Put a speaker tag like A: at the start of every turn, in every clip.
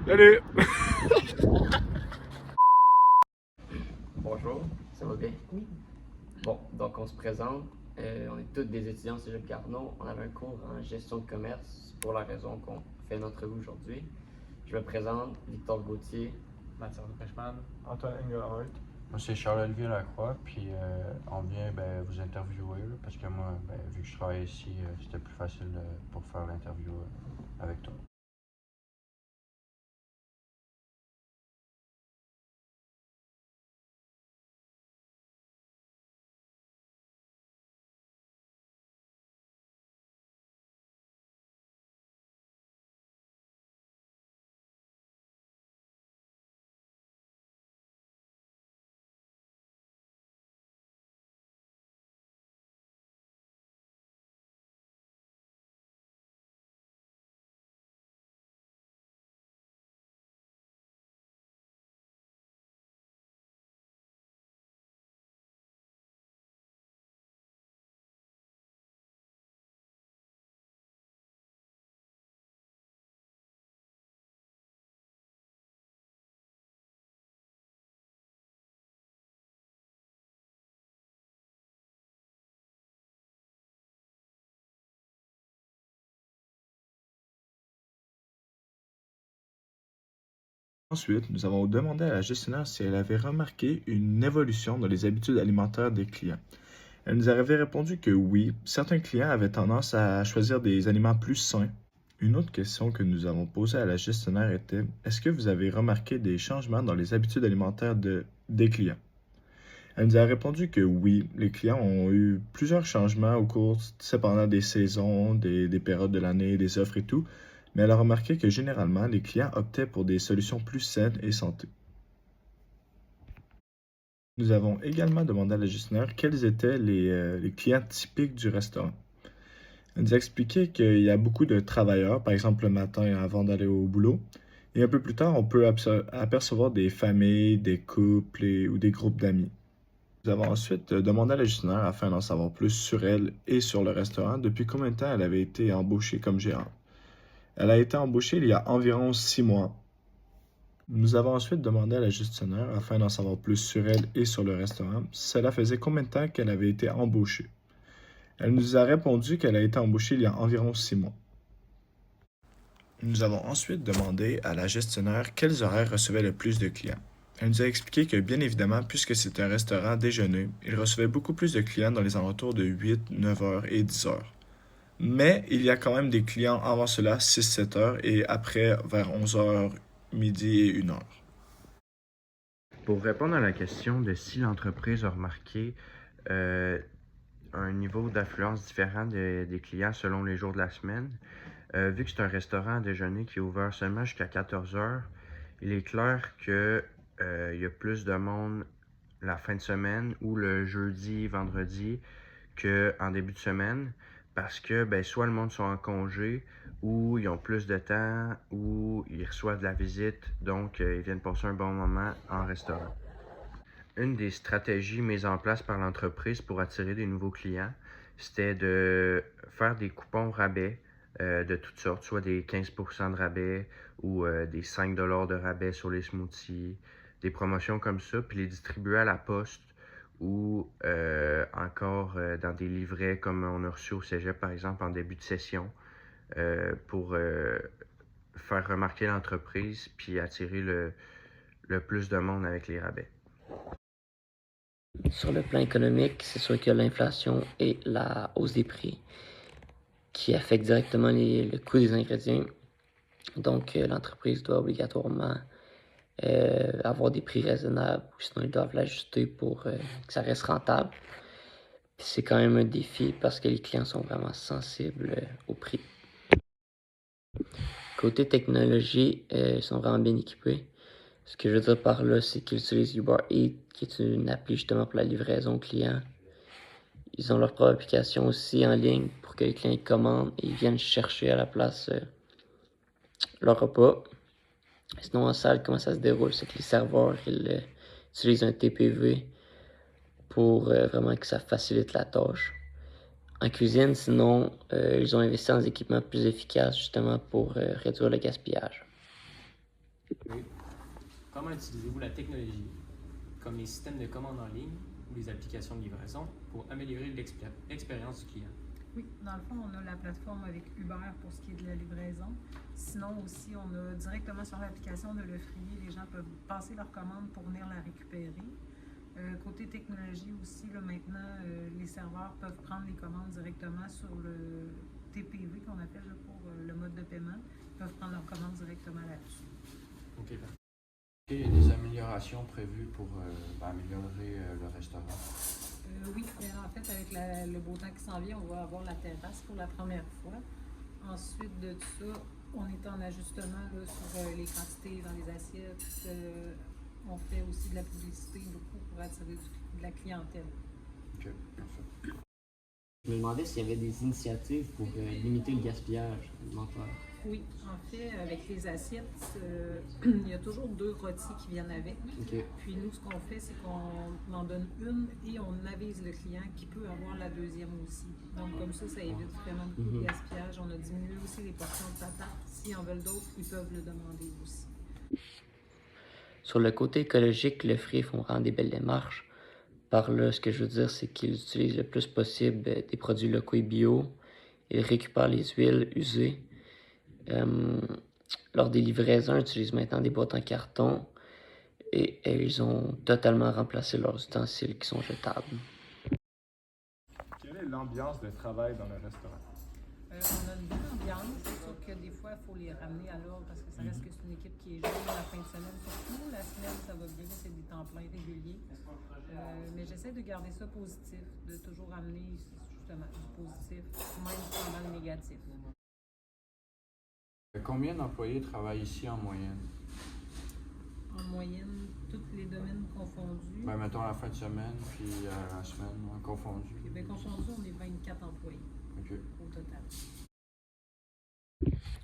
A: Salut!
B: Bonjour, ça va bien? Oui. Bon, donc on se présente. On est tous des étudiants au Cégep Garneau. On avait un cours en gestion de commerce pour la raison qu'on fait notre revue aujourd'hui. Je me présente, Victor Gauthier.
C: Mathieu Pechman.
A: Antoine Engelhardt.
D: Moi, c'est Charles-Olivier Lacroix, puis on vient vous interviewer, là, parce que moi, vu que je travaille ici, c'était plus facile pour faire l'interview avec toi.
A: Ensuite, nous avons demandé à la gestionnaire si elle avait remarqué une évolution dans les habitudes alimentaires des clients. Elle nous avait répondu que oui, certains clients avaient tendance à choisir des aliments plus sains. Une autre question que nous avons posée à la gestionnaire était: est-ce que vous avez remarqué des changements dans les habitudes alimentaires des clients? Elle nous a répondu que oui, les clients ont eu plusieurs changements au cours cependant des saisons, des périodes de l'année, des offres et tout, mais elle a remarqué que généralement, les clients optaient pour des solutions plus saines et santé. Nous avons également demandé à la gestionnaire quels étaient les clients typiques du restaurant. Elle nous a expliqué qu'il y a beaucoup de travailleurs, par exemple le matin avant d'aller au boulot, et un peu plus tard, on peut apercevoir des familles, des couples ou des groupes d'amis. Nous avons ensuite demandé à la gestionnaire afin d'en savoir plus sur elle et sur le restaurant depuis combien de temps elle avait été embauchée comme gérante. Elle a été embauchée il y a environ 6 mois. Nous avons ensuite demandé à la gestionnaire afin d'en savoir plus sur elle et sur le restaurant, cela faisait combien de temps qu'elle avait été embauchée. Elle nous a répondu qu'elle a été embauchée il y a environ 6 mois. Nous avons ensuite demandé à la gestionnaire quels horaires recevaient le plus de clients. Elle nous a expliqué que, bien évidemment, puisque c'est un restaurant déjeuner, il recevait beaucoup plus de clients dans les alentours de 8, 9 heures et 10 heures. Mais il y a quand même des clients avant cela, 6, 7 heures, et après, vers 11 heures, midi et 1 heure.
D: Pour répondre à la question de si l'entreprise a remarqué un niveau d'affluence différent des clients selon les jours de la semaine, vu que c'est un restaurant à déjeuner qui est ouvert seulement jusqu'à 14 heures, il est clair que il y a plus de monde la fin de semaine ou le jeudi, vendredi qu'en début de semaine parce que soit le monde sont en congé ou ils ont plus de temps ou ils reçoivent de la visite, donc ils viennent passer un bon moment en restaurant. Une des stratégies mises en place par l'entreprise pour attirer des nouveaux clients, c'était de faire des coupons rabais de toutes sortes, soit des 15% de rabais ou des 5$ de rabais sur les smoothies, des promotions comme ça, puis les distribuer à la poste ou encore dans des livrets comme on a reçu au Cégep par exemple en début de session pour faire remarquer l'entreprise puis attirer le plus de monde avec les rabais.
B: Sur le plan économique, c'est sûr que l'inflation et la hausse des prix qui affectent directement le coût des ingrédients. Donc, l'entreprise doit obligatoirement avoir des prix raisonnables, ou sinon ils doivent l'ajuster pour que ça reste rentable. Puis c'est quand même un défi parce que les clients sont vraiment sensibles au prix. Côté technologie, ils sont vraiment bien équipés. Ce que je veux dire par là, c'est qu'ils utilisent Uber Eats, qui est une appli justement pour la livraison client. Ils ont leur propre application aussi en ligne pour que les clients commandent et ils viennent chercher à la place leur repas. Sinon, en salle, comment ça se déroule? C'est que les serveurs ils, utilisent un TPV pour vraiment que ça facilite la tâche. En cuisine, sinon, ils ont investi dans des équipements plus efficaces justement pour réduire le gaspillage.
C: comment utilisez-vous la technologie, comme les systèmes de commande en ligne ou les applications de livraison, pour améliorer l'expérience du client?
E: Oui, dans le fond, on a la plateforme avec Uber pour ce qui est de la livraison. Sinon aussi, on a directement sur l'application de Lefrier, les gens peuvent passer leur commande pour venir la récupérer. Côté technologie aussi, là, maintenant, les serveurs peuvent prendre les commandes directement sur le TPV qu'on appelle là, pour le mode de paiement. Ils peuvent prendre leurs commandes directement là-dessus.
C: OK, parfait.
D: Il y a des améliorations prévues pour améliorer le restaurant.
E: Oui, en fait, avec le beau temps qui s'en vient, on va avoir la terrasse pour la première fois. Ensuite de ça, on est en ajustement là, sur les quantités dans les assiettes. On fait aussi de la publicité beaucoup pour attirer de la clientèle.
D: OK, parfait.
B: Je me demandais s'il y avait des initiatives pour limiter le gaspillage alimentaire.
E: Oui, en fait, avec les assiettes, il y a toujours 2 rôtis qui viennent avec.
B: OK.
E: Puis nous, ce qu'on fait, c'est qu'on en donne une et on avise le client qui peut avoir la deuxième aussi. Donc comme ça évite vraiment beaucoup de gaspillage. On a diminué aussi les portions de patates. S'ils en veulent d'autres, ils peuvent le demander aussi.
B: Sur le côté écologique, Lefrier font vraiment des belles démarches. Par là, ce que je veux dire, c'est qu'ils utilisent le plus possible des produits locaux et bio. Ils récupèrent les huiles usées. Lors des livraisons, ils utilisent maintenant des boîtes en carton et ils ont totalement remplacé leurs ustensiles qui sont jetables.
A: Quelle est l'ambiance de travail dans le restaurant?
E: On a une bonne ambiance. C'est sûr que des fois, il faut les ramener à l'ordre parce que ça reste que c'est une équipe qui est jeune la fin de semaine. Surtout la semaine, ça va bien, c'est des temps pleins réguliers. Mais j'essaie de garder ça positif, de toujours amener justement du positif, même pendant le négatif.
D: Combien d'employés travaillent ici en moyenne?
E: En moyenne, tous les domaines confondus.
D: Mettons la fin de semaine, puis la semaine, confondue.
E: Puis, confondus, on est 24 employés
D: OK.
E: au total.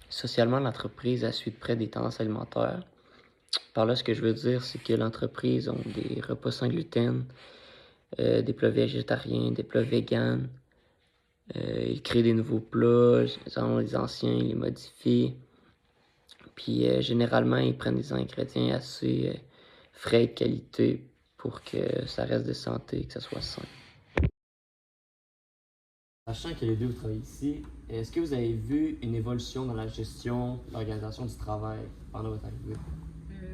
B: Socialement, l'entreprise suit de près des tendances alimentaires. Par là, ce que je veux dire, c'est que l'entreprise a des repas sans gluten, des plats végétariens, des plats véganes. Ils créent des nouveaux plats, les anciens, ils les modifient. Puis généralement, ils prennent des ingrédients assez frais et de qualité pour que ça reste de santé et que ça soit sain. Sachant que les deux vous travaillez ici, est-ce que vous avez vu une évolution dans la gestion, l'organisation du travail pendant votre arrivée?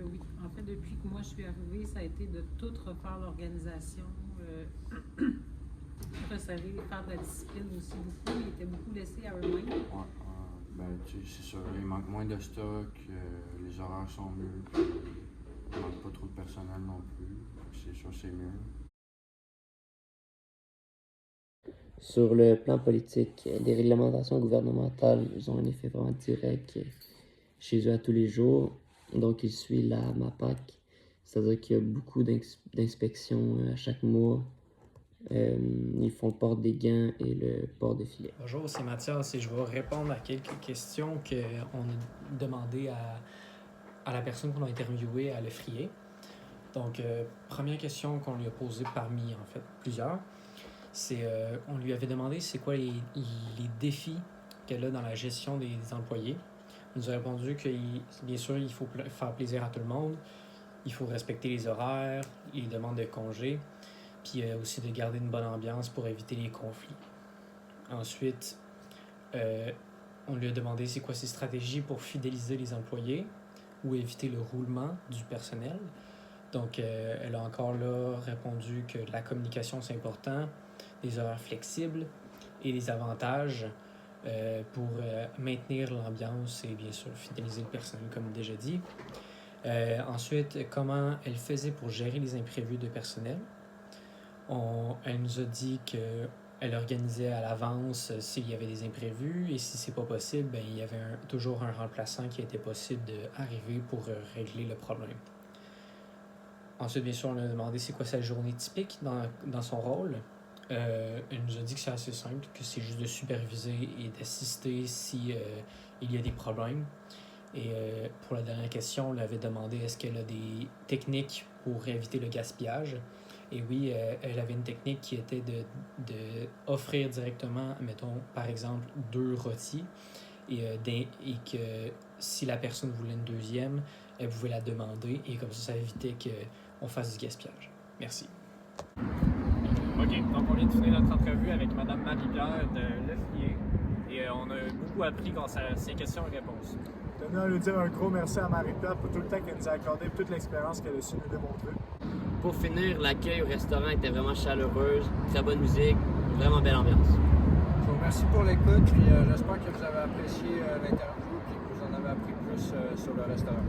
E: Oui, en fait, depuis que moi je suis arrivée, ça a été de tout refaire l'organisation, resserrer, faire de la discipline aussi beaucoup. Ils étaient beaucoup laissés à eux-mêmes.
D: C'est sûr, il manque moins de stock, les horaires sont mieux, puis il manque pas trop de personnel non plus. C'est sûr, c'est mieux.
B: Sur le plan politique, les réglementations gouvernementales ont un effet vraiment direct chez eux à tous les jours. Donc, ils suivent la MAPAC, c'est-à-dire qu'il y a beaucoup d'inspections à chaque mois. Ils font le port des gants et le port des filets.
F: Bonjour, c'est Mathias et je vais répondre à quelques questions qu'on a demandées à la personne qu'on a interviewée à Lefrier. Donc, première question qu'on lui a posée parmi, en fait, plusieurs, c'est on lui avait demandé c'est quoi les défis qu'elle a dans la gestion des employés. Il nous a répondu que, bien sûr, il faut faire plaisir à tout le monde, il faut respecter les horaires, les demandes de congés, puis aussi de garder une bonne ambiance pour éviter les conflits. Ensuite, on lui a demandé c'est quoi ses stratégies pour fidéliser les employés ou éviter le roulement du personnel. Donc, elle a encore là répondu que la communication c'est important, des horaires flexibles et des avantages pour maintenir l'ambiance et bien sûr fidéliser le personnel comme déjà dit. Ensuite, comment elle faisait pour gérer les imprévus de personnel. Elle nous a dit qu'elle organisait à l'avance s'il y avait des imprévus et si c'est pas possible, il y avait toujours un remplaçant qui était possible d'arriver pour régler le problème. Ensuite, bien sûr, on a demandé c'est quoi sa journée typique dans son rôle. Elle nous a dit que c'est assez simple, que c'est juste de superviser et d'assister si il y a des problèmes. Et pour la dernière question, on lui avait demandé est-ce qu'elle a des techniques pour éviter le gaspillage. Et oui, elle avait une technique qui était de offrir directement, mettons, par exemple, 2 rôtis et que si la personne voulait une deuxième, elle pouvait la demander et comme ça évitait qu'on fasse du gaspillage. Merci.
G: OK, donc on vient de finir notre entrevue avec Mme Marie-Pierre de Lefrier et on a beaucoup appris grâce à ses questions et réponses.
H: Tenons à lui dire un gros merci à Marie-Pierre pour tout le temps qu'elle nous a accordé et toute l'expérience qu'elle a su nous démontrer.
B: Pour finir, l'accueil au restaurant était vraiment chaleureuse, très bonne musique, vraiment belle ambiance.
I: Je vous remercie pour l'écoute et j'espère que vous avez apprécié l'interview et que vous en avez appris plus sur le restaurant.